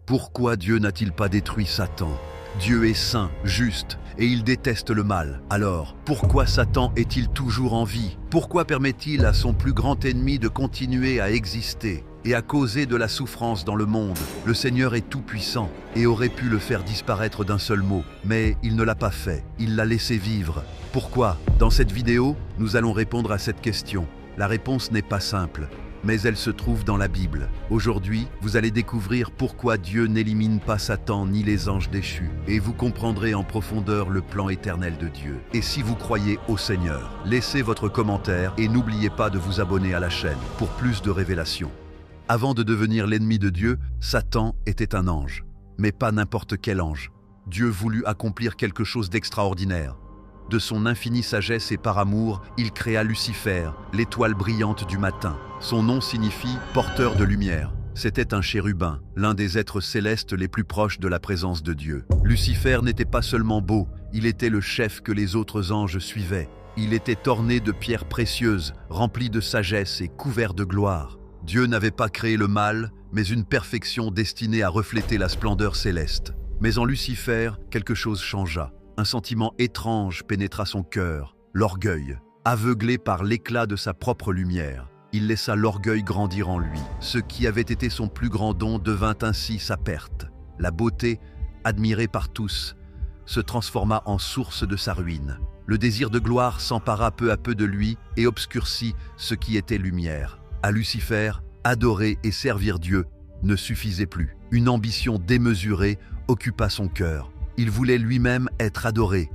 Pourquoi Dieu n'a-t-il pas détruit Satan? Dieu est saint, juste, et il déteste le mal. Alors, pourquoi Satan est-il toujours en vie? Pourquoi permet-il à son plus grand ennemi de continuer à exister et à causer de la souffrance dans le monde? Le Seigneur est tout-puissant et aurait pu le faire disparaître d'un seul mot, mais il ne l'a pas fait, il l'a laissé vivre. Pourquoi? Dans cette vidéo, nous allons répondre à cette question. La réponse n'est pas simple, mais elle se trouve dans la Bible. Aujourd'hui, vous allez découvrir pourquoi Dieu n'élimine pas Satan ni les anges déchus, et vous comprendrez en profondeur le plan éternel de Dieu. Et si vous croyez au Seigneur, laissez votre commentaire et n'oubliez pas de vous abonner à la chaîne pour plus de révélations. Avant de devenir l'ennemi de Dieu, Satan était un ange, mais pas n'importe quel ange. Dieu voulut accomplir quelque chose d'extraordinaire. De son infinie sagesse et par amour, il créa Lucifer, l'étoile brillante du matin. Son nom signifie « porteur de lumière ». C'était un chérubin, l'un des êtres célestes les plus proches de la présence de Dieu. Lucifer n'était pas seulement beau, il était le chef que les autres anges suivaient. Il était orné de pierres précieuses, rempli de sagesse et couvert de gloire. Dieu n'avait pas créé le mal, mais une perfection destinée à refléter la splendeur céleste. Mais en Lucifer, quelque chose changea. Un sentiment étrange pénétra son cœur, l'orgueil. Aveuglé par l'éclat de sa propre lumière, il laissa l'orgueil grandir en lui. Ce qui avait été son plus grand don devint ainsi sa perte. La beauté, admirée par tous, se transforma en source de sa ruine. Le désir de gloire s'empara peu à peu de lui et obscurcit ce qui était lumière. À Lucifer, adorer et servir Dieu ne suffisait plus. Une ambition démesurée occupa son cœur. Il voulait lui-même être adoré,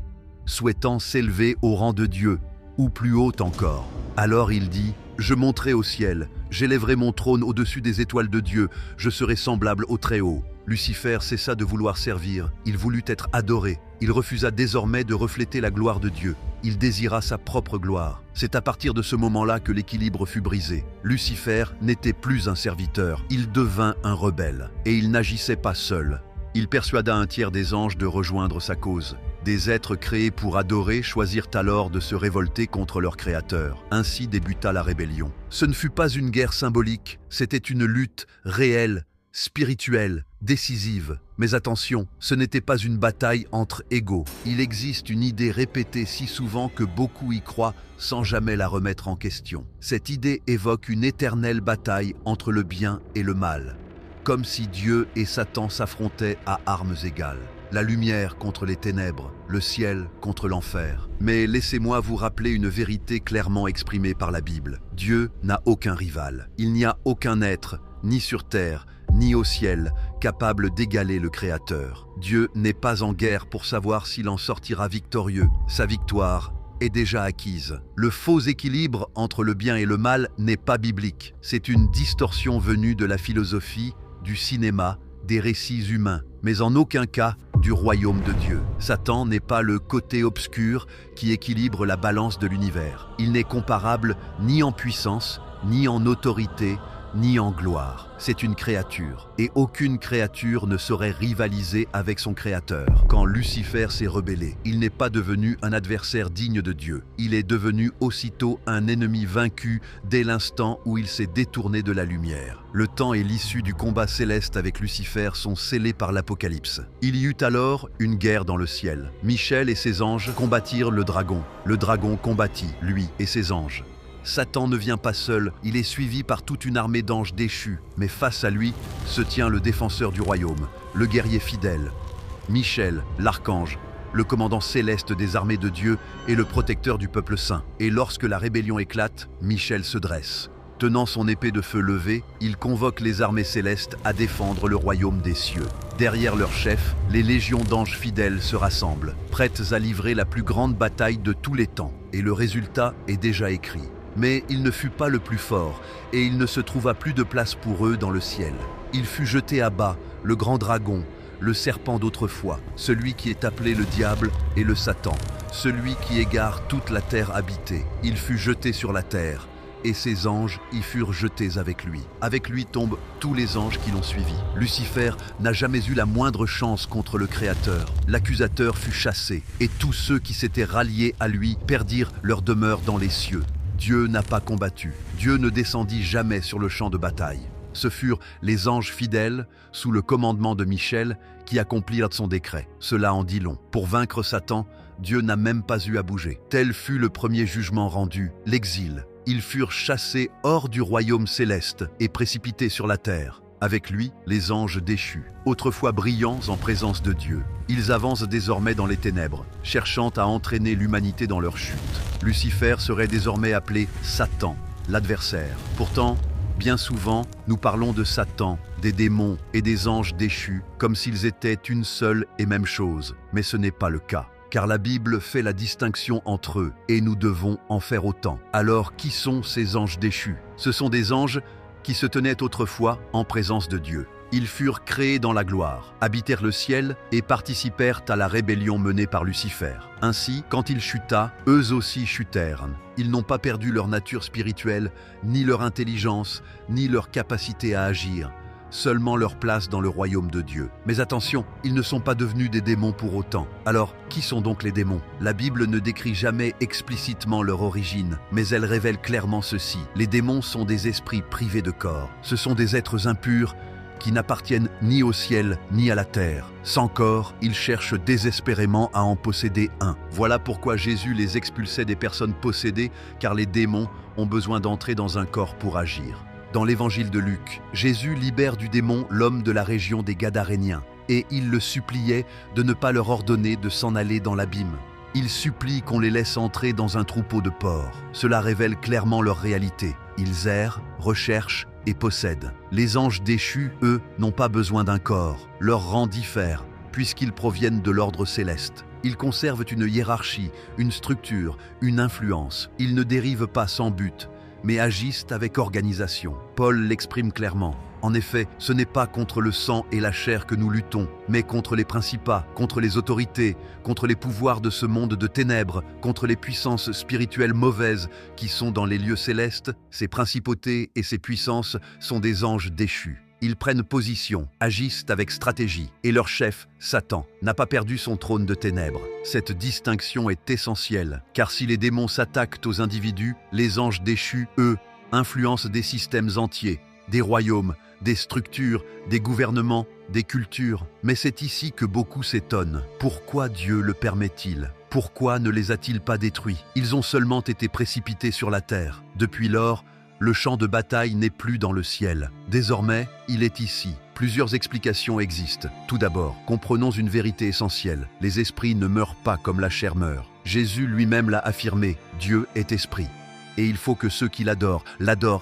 souhaitant s'élever au rang de Dieu, ou plus haut encore. Alors il dit « Je monterai au ciel, j'élèverai mon trône au-dessus des étoiles de Dieu, je serai semblable au Très-Haut. » Lucifer cessa de vouloir servir, il voulut être adoré. Il refusa désormais de refléter la gloire de Dieu. Il désira sa propre gloire. C'est à partir de ce moment-là que l'équilibre fut brisé. Lucifer n'était plus un serviteur, il devint un rebelle. Et il n'agissait pas seul. Il persuada un tiers des anges de rejoindre sa cause. Des êtres créés pour adorer choisirent alors de se révolter contre leur créateur. Ainsi débuta la rébellion. Ce ne fut pas une guerre symbolique, c'était une lutte réelle, spirituelle, décisive. Mais attention, ce n'était pas une bataille entre égaux. Il existe une idée répétée si souvent que beaucoup y croient sans jamais la remettre en question. Cette idée évoque une éternelle bataille entre le bien et le mal. Comme si Dieu et Satan s'affrontaient à armes égales. La lumière contre les ténèbres, le ciel contre l'enfer. Mais laissez-moi vous rappeler une vérité clairement exprimée par la Bible. Dieu n'a aucun rival. Il n'y a aucun être, ni sur terre, ni au ciel, capable d'égaler le Créateur. Dieu n'est pas en guerre pour savoir s'il en sortira victorieux. Sa victoire est déjà acquise. Le faux équilibre entre le bien et le mal n'est pas biblique. C'est une distorsion venue de la philosophie, du cinéma, des récits humains, mais en aucun cas du royaume de Dieu. Satan n'est pas le côté obscur qui équilibre la balance de l'univers. Il n'est comparable ni en puissance, ni en autorité, ni en gloire. C'est une créature, et aucune créature ne saurait rivaliser avec son créateur. Quand Lucifer s'est rebellé, il n'est pas devenu un adversaire digne de Dieu. Il est devenu aussitôt un ennemi vaincu dès l'instant où il s'est détourné de la lumière. Le temps et l'issue du combat céleste avec Lucifer sont scellés par l'Apocalypse. Il y eut alors une guerre dans le ciel. Michel et ses anges combattirent le dragon. Le dragon combattit, lui et ses anges. Satan ne vient pas seul, il est suivi par toute une armée d'anges déchus. Mais face à lui se tient le défenseur du royaume, le guerrier fidèle. Michel, l'archange, le commandant céleste des armées de Dieu et le protecteur du peuple saint. Et lorsque la rébellion éclate, Michel se dresse. Tenant son épée de feu levée, il convoque les armées célestes à défendre le royaume des cieux. Derrière leur chef, les légions d'anges fidèles se rassemblent, prêtes à livrer la plus grande bataille de tous les temps. Et le résultat est déjà écrit. Mais il ne fut pas le plus fort, et il ne se trouva plus de place pour eux dans le ciel. Il fut jeté à bas, le grand dragon, le serpent d'autrefois, celui qui est appelé le diable et le Satan, celui qui égare toute la terre habitée. Il fut jeté sur la terre, et ses anges y furent jetés avec lui. Avec lui tombent tous les anges qui l'ont suivi. Lucifer n'a jamais eu la moindre chance contre le Créateur. L'accusateur fut chassé, et tous ceux qui s'étaient ralliés à lui perdirent leur demeure dans les cieux. Dieu n'a pas combattu. Dieu ne descendit jamais sur le champ de bataille. Ce furent les anges fidèles, sous le commandement de Michel, qui accomplirent son décret. Cela en dit long. Pour vaincre Satan, Dieu n'a même pas eu à bouger. Tel fut le premier jugement rendu, l'exil. Ils furent chassés hors du royaume céleste et précipités sur la terre. Avec lui, les anges déchus, autrefois brillants en présence de Dieu. Ils avancent désormais dans les ténèbres, cherchant à entraîner l'humanité dans leur chute. Lucifer serait désormais appelé Satan, l'adversaire. Pourtant, bien souvent, nous parlons de Satan, des démons et des anges déchus, comme s'ils étaient une seule et même chose. Mais ce n'est pas le cas. Car la Bible fait la distinction entre eux, et nous devons en faire autant. Alors, qui sont ces anges déchus? Ce sont des anges qui se tenaient autrefois en présence de Dieu. Ils furent créés dans la gloire, habitèrent le ciel et participèrent à la rébellion menée par Lucifer. Ainsi, quand il chuta, eux aussi chutèrent. Ils n'ont pas perdu leur nature spirituelle, ni leur intelligence, ni leur capacité à agir, seulement leur place dans le royaume de Dieu. Mais attention, ils ne sont pas devenus des démons pour autant. Alors, qui sont donc les démons? La Bible ne décrit jamais explicitement leur origine, mais elle révèle clairement ceci. Les démons sont des esprits privés de corps. Ce sont des êtres impurs qui n'appartiennent ni au ciel ni à la terre. Sans corps, ils cherchent désespérément à en posséder un. Voilà pourquoi Jésus les expulsait des personnes possédées, car les démons ont besoin d'entrer dans un corps pour agir. Dans l'évangile de Luc, Jésus libère du démon l'homme de la région des Gadaréniens, et il le suppliait de ne pas leur ordonner de s'en aller dans l'abîme. Il supplie qu'on les laisse entrer dans un troupeau de porcs. Cela révèle clairement leur réalité. Ils errent, recherchent et possèdent. Les anges déchus, eux, n'ont pas besoin d'un corps. Leur rang diffère, puisqu'ils proviennent de l'ordre céleste. Ils conservent une hiérarchie, une structure, une influence. Ils ne dérivent pas sans but, mais agissent avec organisation. Paul l'exprime clairement. En effet, ce n'est pas contre le sang et la chair que nous luttons, mais contre les principats, contre les autorités, contre les pouvoirs de ce monde de ténèbres, contre les puissances spirituelles mauvaises qui sont dans les lieux célestes. Ces principautés et ces puissances sont des anges déchus. Ils prennent position, agissent avec stratégie, et leur chef, Satan, n'a pas perdu son trône de ténèbres. Cette distinction est essentielle, car si les démons s'attaquent aux individus, les anges déchus, eux, influencent des systèmes entiers, des royaumes, des structures, des gouvernements, des cultures. Mais c'est ici que beaucoup s'étonnent. Pourquoi Dieu le permet-il? Pourquoi ne les a-t-il pas détruits? Ils ont seulement été précipités sur la terre. Depuis lors, le champ de bataille n'est plus dans le ciel. Désormais, il est ici. Plusieurs explications existent. Tout d'abord, comprenons une vérité essentielle. Les esprits ne meurent pas comme la chair meurt. Jésus lui-même l'a affirmé. Dieu est esprit. Et il faut que ceux qui l'adorent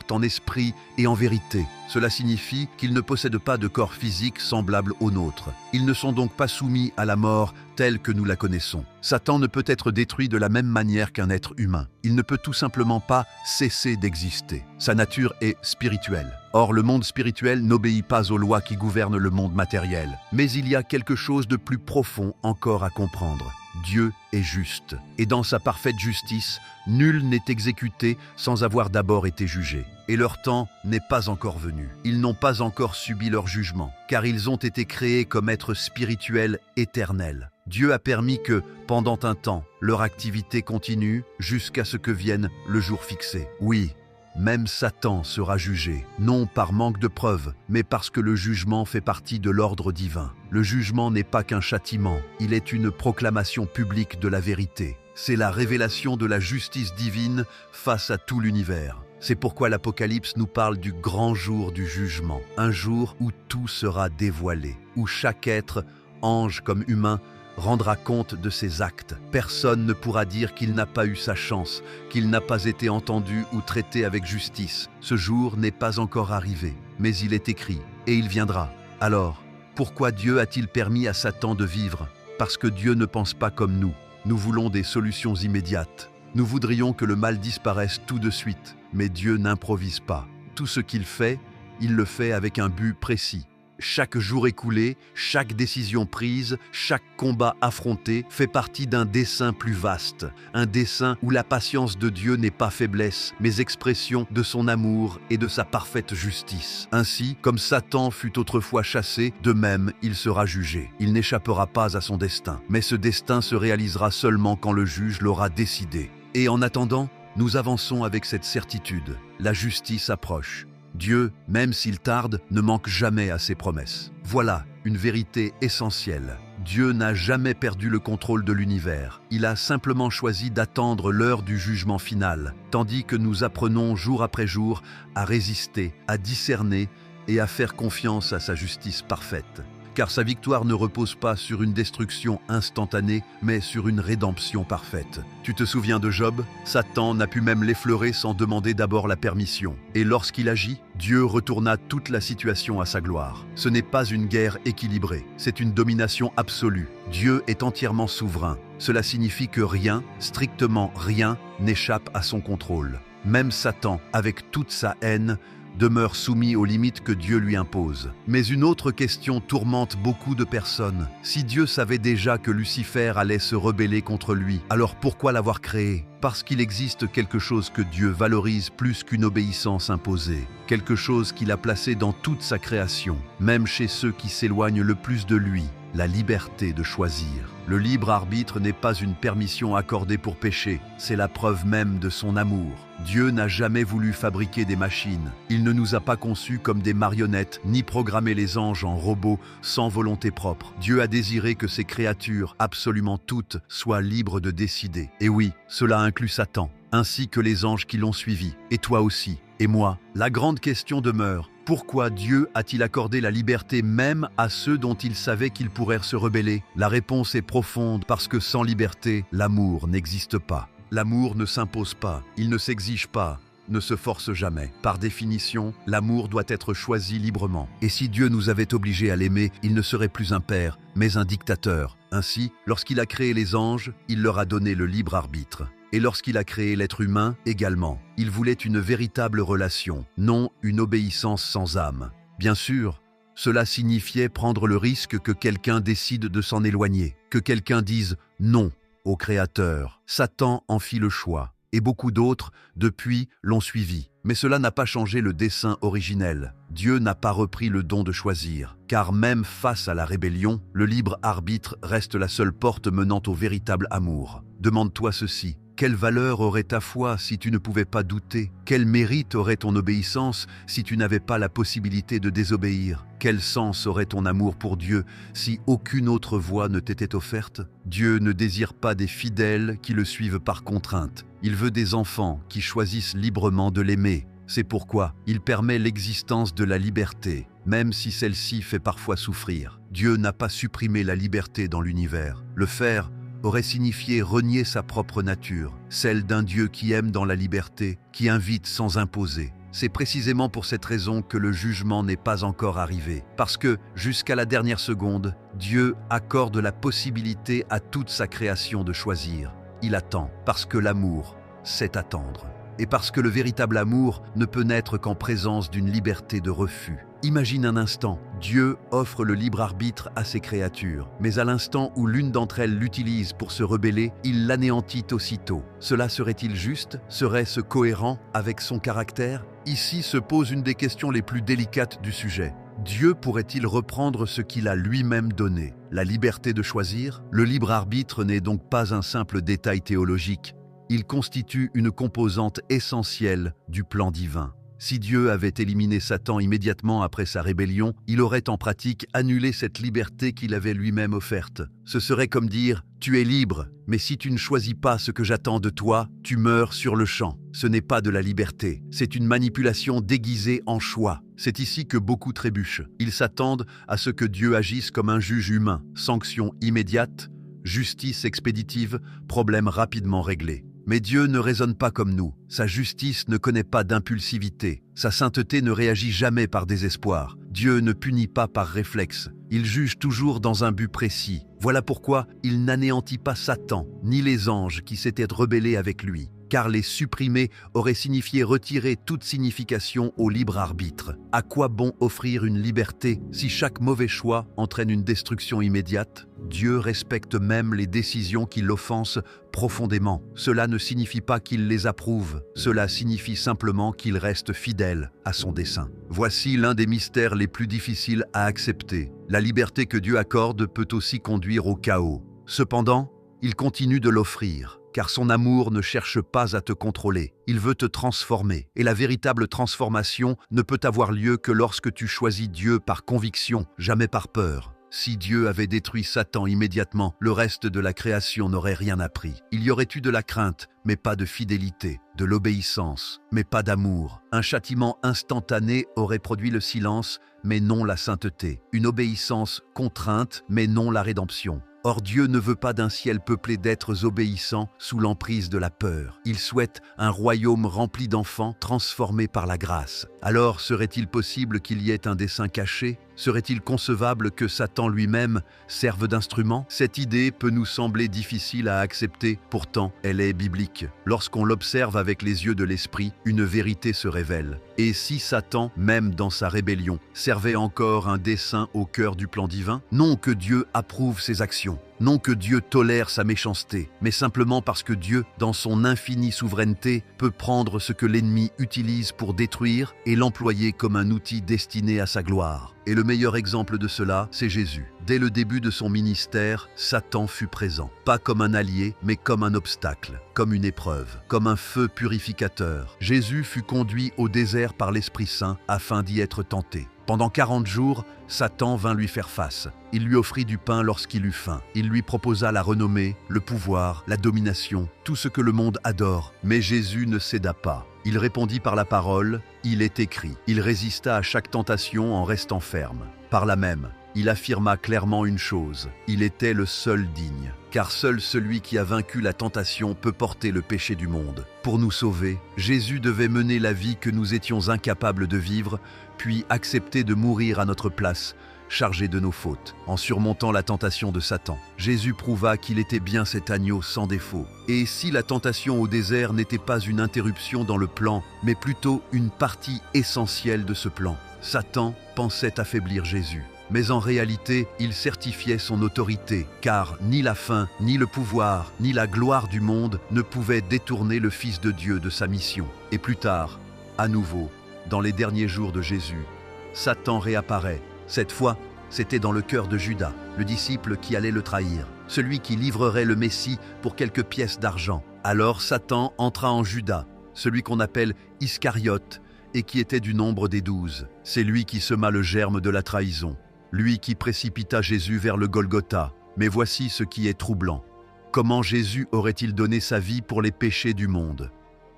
en esprit et en vérité. Cela signifie qu'ils ne possèdent pas de corps physique semblable au nôtre. Ils ne sont donc pas soumis à la mort telle que nous la connaissons. Satan ne peut être détruit de la même manière qu'un être humain. Il ne peut tout simplement pas cesser d'exister. Sa nature est spirituelle. Or, le monde spirituel n'obéit pas aux lois qui gouvernent le monde matériel. Mais il y a quelque chose de plus profond encore à comprendre. Dieu est juste, et dans sa parfaite justice, nul n'est exécuté sans avoir d'abord été jugé. Et leur temps n'est pas encore venu. Ils n'ont pas encore subi leur jugement, car ils ont été créés comme êtres spirituels éternels. Dieu a permis que, pendant un temps, leur activité continue jusqu'à ce que vienne le jour fixé. Oui, même Satan sera jugé, non par manque de preuves, mais parce que le jugement fait partie de l'ordre divin. Le jugement n'est pas qu'un châtiment, il est une proclamation publique de la vérité. C'est la révélation de la justice divine face à tout l'univers. C'est pourquoi l'Apocalypse nous parle du grand jour du jugement, un jour où tout sera dévoilé, où chaque être, ange comme humain, rendra compte de ses actes. Personne ne pourra dire qu'il n'a pas eu sa chance, qu'il n'a pas été entendu ou traité avec justice. Ce jour n'est pas encore arrivé, mais il est écrit, et il viendra. Alors, pourquoi Dieu a-t-il permis à Satan de vivre? Parce que Dieu ne pense pas comme nous. Nous voulons des solutions immédiates. Nous voudrions que le mal disparaisse tout de suite, mais Dieu n'improvise pas. Tout ce qu'il fait, il le fait avec un but précis. Chaque jour écoulé, chaque décision prise, chaque combat affronté fait partie d'un dessein plus vaste, un dessein où la patience de Dieu n'est pas faiblesse, mais expression de son amour et de sa parfaite justice. Ainsi, comme Satan fut autrefois chassé, de même il sera jugé. Il n'échappera pas à son destin, mais ce destin se réalisera seulement quand le juge l'aura décidé. Et en attendant, nous avançons avec cette certitude. La justice approche. Dieu, même s'il tarde, ne manque jamais à ses promesses. Voilà une vérité essentielle. Dieu n'a jamais perdu le contrôle de l'univers. Il a simplement choisi d'attendre l'heure du jugement final, tandis que nous apprenons jour après jour à résister, à discerner et à faire confiance à sa justice parfaite. Car sa victoire ne repose pas sur une destruction instantanée, mais sur une rédemption parfaite. Tu te souviens de Job? Satan n'a pu même l'effleurer sans demander d'abord la permission. Et lorsqu'il agit, Dieu retourna toute la situation à sa gloire. Ce n'est pas une guerre équilibrée, c'est une domination absolue. Dieu est entièrement souverain. Cela signifie que rien, strictement rien, n'échappe à son contrôle. Même Satan, avec toute sa haine, demeure soumis aux limites que Dieu lui impose. Mais une autre question tourmente beaucoup de personnes. Si Dieu savait déjà que Lucifer allait se rebeller contre lui, alors pourquoi l'avoir créé? Parce qu'il existe quelque chose que Dieu valorise plus qu'une obéissance imposée, quelque chose qu'il a placé dans toute sa création, même chez ceux qui s'éloignent le plus de lui. La liberté de choisir. Le libre arbitre n'est pas une permission accordée pour pécher, c'est la preuve même de son amour. Dieu n'a jamais voulu fabriquer des machines. Il ne nous a pas conçus comme des marionnettes, ni programmé les anges en robots sans volonté propre. Dieu a désiré que ses créatures, absolument toutes, soient libres de décider. Et oui, cela inclut Satan, ainsi que les anges qui l'ont suivi, et toi aussi, et moi. La grande question demeure. Pourquoi Dieu a-t-il accordé la liberté même à ceux dont il savait qu'ils pourraient se rebeller? La réponse est profonde parce que sans liberté, l'amour n'existe pas. L'amour ne s'impose pas, il ne s'exige pas, ne se force jamais. Par définition, l'amour doit être choisi librement. Et si Dieu nous avait obligés à l'aimer, il ne serait plus un père, mais un dictateur. Ainsi, lorsqu'il a créé les anges, il leur a donné le libre arbitre. Et lorsqu'il a créé l'être humain, également, il voulait une véritable relation, non une obéissance sans âme. Bien sûr, cela signifiait prendre le risque que quelqu'un décide de s'en éloigner, que quelqu'un dise non au Créateur. Satan en fit le choix, et beaucoup d'autres, depuis, l'ont suivi. Mais cela n'a pas changé le dessein originel. Dieu n'a pas repris le don de choisir, car même face à la rébellion, le libre arbitre reste la seule porte menant au véritable amour. Demande-toi ceci. Quelle valeur aurait ta foi si tu ne pouvais pas douter? Quel mérite aurait ton obéissance si tu n'avais pas la possibilité de désobéir? Quel sens aurait ton amour pour Dieu si aucune autre voie ne t'était offerte? Dieu ne désire pas des fidèles qui le suivent par contrainte. Il veut des enfants qui choisissent librement de l'aimer. C'est pourquoi il permet l'existence de la liberté, même si celle-ci fait parfois souffrir. Dieu n'a pas supprimé la liberté dans l'univers. Le faire aurait signifié renier sa propre nature, celle d'un Dieu qui aime dans la liberté, qui invite sans imposer. C'est précisément pour cette raison que le jugement n'est pas encore arrivé. Parce que, jusqu'à la dernière seconde, Dieu accorde la possibilité à toute sa création de choisir. Il attend, parce que l'amour, c'est attendre. Et parce que le véritable amour ne peut naître qu'en présence d'une liberté de refus. Imagine un instant, Dieu offre le libre arbitre à ses créatures, mais à l'instant où l'une d'entre elles l'utilise pour se rebeller, il l'anéantit aussitôt. Cela serait-il juste? Serait-ce cohérent avec son caractère? Ici se pose une des questions les plus délicates du sujet. Dieu pourrait-il reprendre ce qu'il a lui-même donné? La liberté de choisir? Le libre arbitre n'est donc pas un simple détail théologique. Il constitue une composante essentielle du plan divin. Si Dieu avait éliminé Satan immédiatement après sa rébellion, il aurait en pratique annulé cette liberté qu'il avait lui-même offerte. Ce serait comme dire « Tu es libre, mais si tu ne choisis pas ce que j'attends de toi, tu meurs sur le champ ». Ce n'est pas de la liberté, c'est une manipulation déguisée en choix. C'est ici que beaucoup trébuchent. Ils s'attendent à ce que Dieu agisse comme un juge humain. Sanction immédiate, justice expéditive, problème rapidement réglé. Mais Dieu ne raisonne pas comme nous. Sa justice ne connaît pas d'impulsivité. Sa sainteté ne réagit jamais par désespoir. Dieu ne punit pas par réflexe. Il juge toujours dans un but précis. Voilà pourquoi il n'anéantit pas Satan, ni les anges qui s'étaient rebellés avec lui. Car les supprimer aurait signifié retirer toute signification au libre arbitre. À quoi bon offrir une liberté si chaque mauvais choix entraîne une destruction immédiate? Dieu respecte même les décisions qui l'offensent profondément. Cela ne signifie pas qu'il les approuve, cela signifie simplement qu'il reste fidèle à son dessein. Voici l'un des mystères les plus difficiles à accepter. La liberté que Dieu accorde peut aussi conduire au chaos. Cependant, il continue de l'offrir. car son amour ne cherche pas à te contrôler, il veut te transformer. Et la véritable transformation ne peut avoir lieu que lorsque tu choisis Dieu par conviction, jamais par peur. Si Dieu avait détruit Satan immédiatement, le reste de la création n'aurait rien appris. Il y aurait eu de la crainte, mais pas de fidélité, de l'obéissance, mais pas d'amour. Un châtiment instantané aurait produit le silence, mais non la sainteté. Une obéissance contrainte, mais non la rédemption. Or Dieu ne veut pas d'un ciel peuplé d'êtres obéissants sous l'emprise de la peur. Il souhaite un royaume rempli d'enfants transformés par la grâce. Alors serait-il possible qu'il y ait un dessein caché ? Serait-il concevable que Satan lui-même serve d'instrument ? Cette idée peut nous sembler difficile à accepter, pourtant elle est biblique. Lorsqu'on l'observe avec les yeux de l'esprit, une vérité se révèle. Et si Satan, même dans sa rébellion, servait encore un dessein au cœur du plan divin ? Non que Dieu approuve ses actions, non que Dieu tolère sa méchanceté, mais simplement parce que Dieu, dans son infinie souveraineté, peut prendre ce que l'ennemi utilise pour détruire et l'employer comme un outil destiné à sa gloire. Et le meilleur exemple de cela, c'est Jésus. Dès le début de son ministère, Satan fut présent. Pas comme un allié, mais comme un obstacle, comme une épreuve, comme un feu purificateur. Jésus fut conduit au désert par l'Esprit Saint afin d'y être tenté. Pendant 40 jours, Satan vint lui faire face. Il lui offrit du pain lorsqu'il eut faim. Il lui proposa la renommée, le pouvoir, la domination, tout ce que le monde adore. Mais Jésus ne céda pas. Il répondit par la parole, « Il est écrit ». Il résista à chaque tentation en restant ferme. Par là même, il affirma clairement une chose, il était le seul digne. Car seul celui qui a vaincu la tentation peut porter le péché du monde. Pour nous sauver, Jésus devait mener la vie que nous étions incapables de vivre, puis accepter de mourir à notre place, chargé de nos fautes. En surmontant la tentation de Satan, Jésus prouva qu'il était bien cet agneau sans défaut. Et si la tentation au désert n'était pas une interruption dans le plan, mais plutôt une partie essentielle de ce plan, Satan pensait affaiblir Jésus. Mais en réalité, il certifiait son autorité, car ni la faim, ni le pouvoir, ni la gloire du monde ne pouvaient détourner le Fils de Dieu de sa mission. Et plus tard, à nouveau, dans les derniers jours de Jésus, Satan réapparaît. Cette fois, c'était dans le cœur de Judas, le disciple qui allait le trahir, celui qui livrerait le Messie pour quelques pièces d'argent. Alors Satan entra en Judas, celui qu'on appelle Iscariote, et qui était du nombre des 12. C'est lui qui sema le germe de la trahison. Lui qui précipita Jésus vers le Golgotha. Mais voici ce qui est troublant. Comment Jésus aurait-il donné sa vie pour les péchés du monde,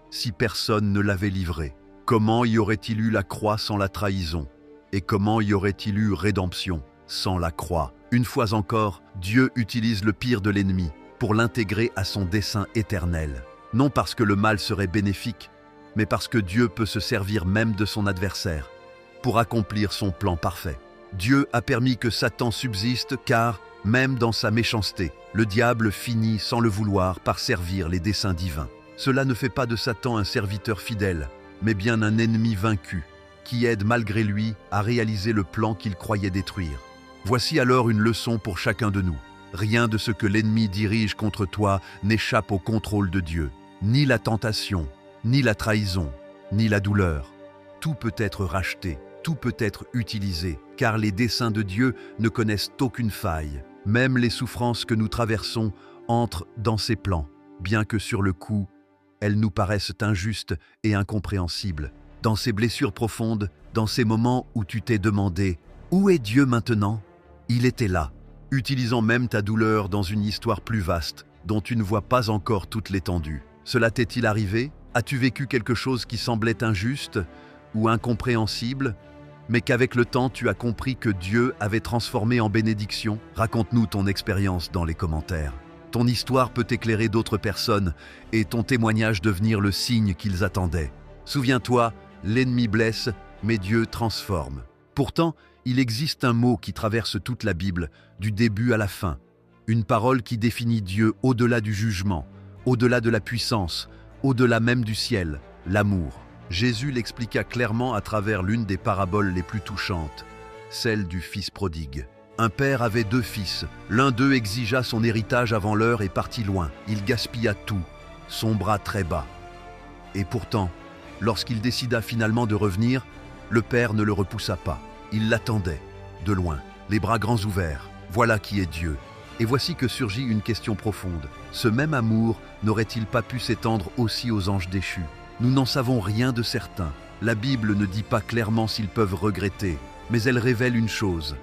si personne ne l'avait livré? Comment y aurait-il eu la croix sans la trahison? Et comment y aurait-il eu rédemption sans la croix? Une fois encore, Dieu utilise le pire de l'ennemi pour l'intégrer à son dessein éternel. Non parce que le mal serait bénéfique, mais parce que Dieu peut se servir même de son adversaire pour accomplir son plan parfait. Dieu a permis que Satan subsiste car, même dans sa méchanceté, le diable finit sans le vouloir par servir les desseins divins. Cela ne fait pas de Satan un serviteur fidèle, mais bien un ennemi vaincu, qui aide malgré lui à réaliser le plan qu'il croyait détruire. Voici alors une leçon pour chacun de nous. Rien de ce que l'ennemi dirige contre toi n'échappe au contrôle de Dieu. Ni la tentation, ni la trahison, ni la douleur. Tout peut être racheté. Tout peut être utilisé, car les desseins de Dieu ne connaissent aucune faille. Même les souffrances que nous traversons entrent dans ses plans, bien que sur le coup, elles nous paraissent injustes et incompréhensibles. Dans ces blessures profondes, dans ces moments où tu t'es demandé « Où est Dieu maintenant ?» Il était là, utilisant même ta douleur dans une histoire plus vaste, dont tu ne vois pas encore toute l'étendue. Cela t'est-il arrivé? As-tu vécu quelque chose qui semblait injuste ou incompréhensible, mais qu'avec le temps tu as compris que Dieu avait transformé en bénédiction? Raconte-nous ton expérience dans les commentaires. Ton histoire peut éclairer d'autres personnes et ton témoignage devenir le signe qu'ils attendaient. Souviens-toi, l'ennemi blesse, mais Dieu transforme. Pourtant, il existe un mot qui traverse toute la Bible, du début à la fin. Une parole qui définit Dieu au-delà du jugement, au-delà de la puissance, au-delà même du ciel, l'amour. Jésus l'expliqua clairement à travers l'une des paraboles les plus touchantes, celle du fils prodigue. Un père avait 2 fils. L'un d'eux exigea son héritage avant l'heure et partit loin. Il gaspilla tout, son bras très bas. Et pourtant, lorsqu'il décida finalement de revenir, le père ne le repoussa pas. Il l'attendait, de loin, les bras grands ouverts. Voilà qui est Dieu. Et voici que surgit une question profonde. Ce même amour n'aurait-il pas pu s'étendre aussi aux anges déchus? Nous n'en savons rien de certain. La Bible ne dit pas clairement s'ils peuvent regretter, mais elle révèle une chose.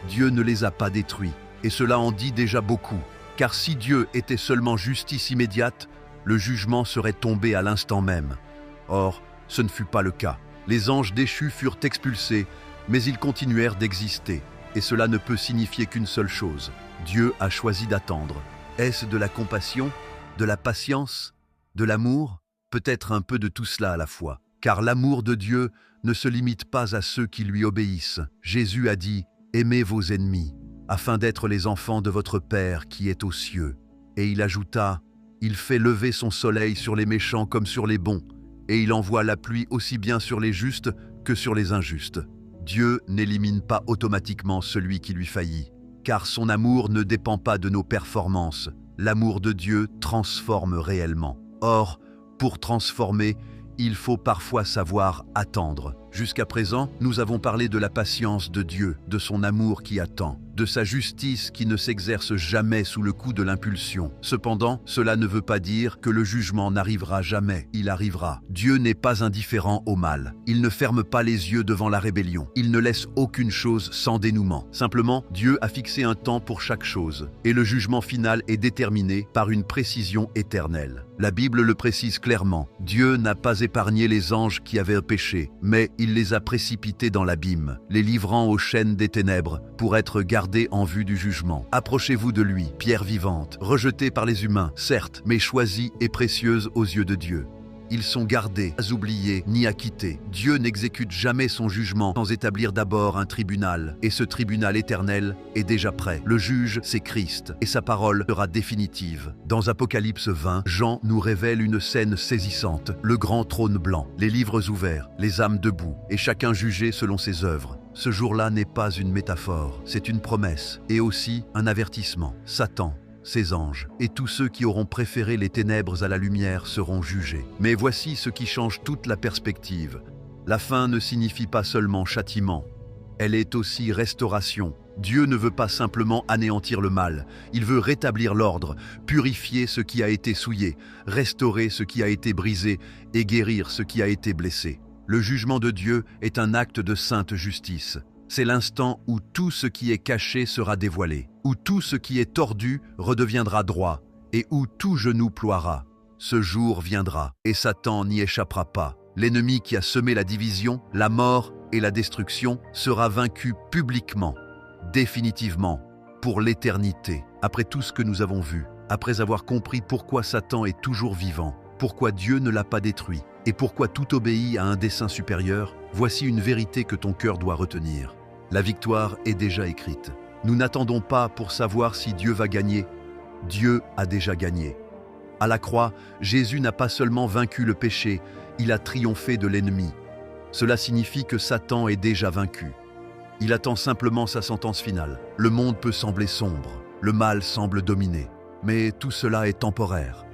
Dieu ne les a pas détruits, et cela en dit déjà beaucoup. Car si Dieu était seulement justice immédiate, le jugement serait tombé à l'instant même. Or, ce ne fut pas le cas. Les anges déchus furent expulsés, mais ils continuèrent d'exister. Et cela ne peut signifier qu'une seule chose. Dieu a choisi d'attendre. Est-ce de la compassion, de la patience, de l'amour? Peut-être un peu de tout cela à la fois. Car l'amour de Dieu ne se limite pas à ceux qui lui obéissent. Jésus a dit « Aimez vos ennemis, afin d'être les enfants de votre Père qui est aux cieux. » Et il ajouta « Il fait lever son soleil sur les méchants comme sur les bons, et il envoie la pluie aussi bien sur les justes que sur les injustes. » Dieu n'élimine pas automatiquement celui qui lui faillit, car son amour ne dépend pas de nos performances. L'amour de Dieu transforme réellement. Or, pour transformer, il faut parfois savoir attendre. Jusqu'à présent, nous avons parlé de la patience de Dieu, de son amour qui attend, de sa justice qui ne s'exerce jamais sous le coup de l'impulsion. Cependant, cela ne veut pas dire que le jugement n'arrivera jamais. Il arrivera. Dieu n'est pas indifférent au mal. Il ne ferme pas les yeux devant la rébellion. Il ne laisse aucune chose sans dénouement. Simplement, Dieu a fixé un temps pour chaque chose, et le jugement final est déterminé par une précision éternelle. La Bible le précise clairement. Dieu n'a pas épargné les anges qui avaient péché, mais il les a précipités dans l'abîme, les livrant aux chaînes des ténèbres pour être gardés en vue du jugement. Approchez-vous de lui, pierre vivante, rejetée par les humains, certes, mais choisie et précieuse aux yeux de Dieu. Ils sont gardés, pas oubliés, ni acquittés. Dieu n'exécute jamais son jugement sans établir d'abord un tribunal. Et ce tribunal éternel est déjà prêt. Le juge, c'est Christ, et sa parole sera définitive. Dans Apocalypse 20, Jean nous révèle une scène saisissante. Le grand trône blanc, les livres ouverts, les âmes debout, et chacun jugé selon ses œuvres. Ce jour-là n'est pas une métaphore, c'est une promesse, et aussi un avertissement. Satan, ses anges et tous ceux qui auront préféré les ténèbres à la lumière seront jugés. Mais voici ce qui change toute la perspective. La fin ne signifie pas seulement châtiment, elle est aussi restauration. Dieu ne veut pas simplement anéantir le mal, il veut rétablir l'ordre, purifier ce qui a été souillé, restaurer ce qui a été brisé et guérir ce qui a été blessé. Le jugement de Dieu est un acte de sainte justice. C'est l'instant où tout ce qui est caché sera dévoilé, où tout ce qui est tordu redeviendra droit, et où tout genou ploiera. Ce jour viendra, et Satan n'y échappera pas. L'ennemi qui a semé la division, la mort et la destruction sera vaincu publiquement, définitivement, pour l'éternité. Après tout ce que nous avons vu, après avoir compris pourquoi Satan est toujours vivant, pourquoi Dieu ne l'a pas détruit, et pourquoi tout obéit à un dessein supérieur, voici une vérité que ton cœur doit retenir. La victoire est déjà écrite. Nous n'attendons pas pour savoir si Dieu va gagner. Dieu a déjà gagné. À la croix, Jésus n'a pas seulement vaincu le péché, il a triomphé de l'ennemi. Cela signifie que Satan est déjà vaincu. Il attend simplement sa sentence finale. Le monde peut sembler sombre, le mal semble dominer, mais tout cela est temporaire.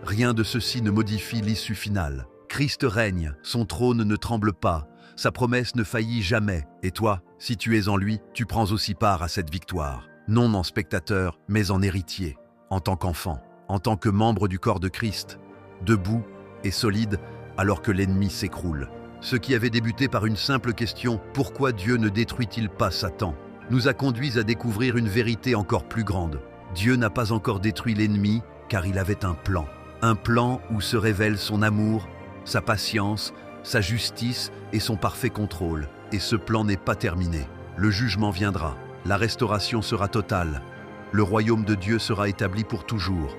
Rien de ceci ne modifie l'issue finale. Christ règne, son trône ne tremble pas, sa promesse ne faillit jamais. Et toi, si tu es en lui, tu prends aussi part à cette victoire. Non en spectateur, mais en héritier, en tant qu'enfant, en tant que membre du corps de Christ, debout et solide alors que l'ennemi s'écroule. Ce qui avait débuté par une simple question « Pourquoi Dieu ne détruit-il pas Satan ?» nous a conduits à découvrir une vérité encore plus grande. Dieu n'a pas encore détruit l'ennemi car il avait un plan. Un plan où se révèle son amour, sa patience, sa justice et son parfait contrôle. Et ce plan n'est pas terminé. Le jugement viendra, la restauration sera totale. Le royaume de Dieu sera établi pour toujours.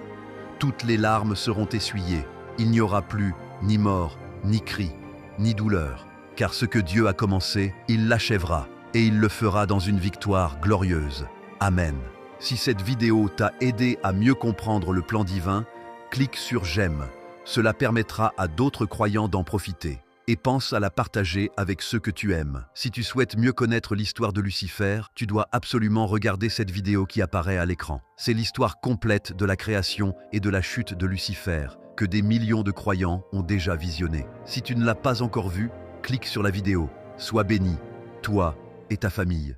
Toutes les larmes seront essuyées. Il n'y aura plus ni mort, ni cri, ni douleur. Car ce que Dieu a commencé, il l'achèvera et il le fera dans une victoire glorieuse. Amen. Si cette vidéo t'a aidé à mieux comprendre le plan divin, clique sur j'aime. Cela permettra à d'autres croyants d'en profiter. Et pense à la partager avec ceux que tu aimes. Si tu souhaites mieux connaître l'histoire de Lucifer, tu dois absolument regarder cette vidéo qui apparaît à l'écran. C'est l'histoire complète de la création et de la chute de Lucifer, que des millions de croyants ont déjà visionné. Si tu ne l'as pas encore vue, clique sur la vidéo. Sois béni, toi et ta famille.